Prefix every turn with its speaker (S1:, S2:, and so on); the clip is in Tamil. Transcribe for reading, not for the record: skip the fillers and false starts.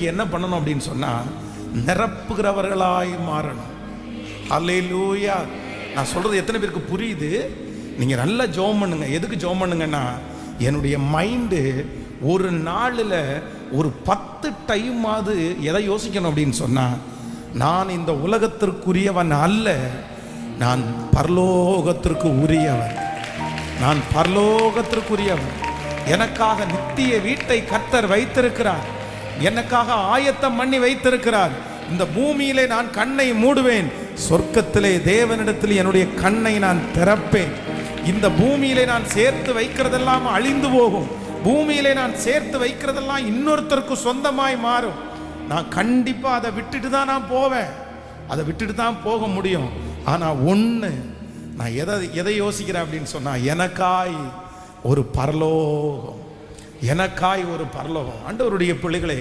S1: என்ன பண்ணணும் அப்படின்னு சொன்னா, நிரப்புகிறவர்களாய் மாறணும். ஹல்லேலூயா. நான் சொல்றது எத்தனை பேருக்கு புரியுது? நீங்க நல்லா ஜெபம் பண்ணுங்க. எதுக்கு ஜெபம் பண்ணுங்கன்னா, என்னுடைய மைண்டு ஒரு நாளில் ஒரு 10 டைமாவது எதை யோசிக்கணும் அப்படின்னு சொன்னா, நான் இந்த உலகத்திற்குரியவன் அல்ல, நான் பரலோகத்திற்கு உரியவன். நான் பரலோகத்திற்குரியவன். எனக்காக நித்திய வீட்டை கர்த்தர் வைத்திருக்கிறார். எனக்காக ஆயத்தம் பண்ணி வைத்திருக்கிறார். இந்த பூமியிலே நான் கண்ணை மூடுவேன், சொர்க்கத்திலே தேவனிடத்தில் என்னுடைய கண்ணை நான் திறப்பேன். இந்த பூமியிலே நான் சேர்த்து வைக்கிறதெல்லாம் அழிந்து போகும். பூமியிலே நான் சேர்த்து வைக்கிறதெல்லாம் இன்னொருத்தருக்கு சொந்தமாய் மாறும். நான் கண்டிப்பா அதை விட்டுட்டு தான் நான் போவேன். அதை விட்டுட்டு தான் போக முடியும். ஆனா ஒண்ணு, நான் எதை யோசிக்கிறேன் அப்படின்னு சொன்னா, எனக்காய் ஒரு பரலோகம், எனக்காய் ஒரு பரலோகம். ஆண்டவருடைய பிள்ளைகளே,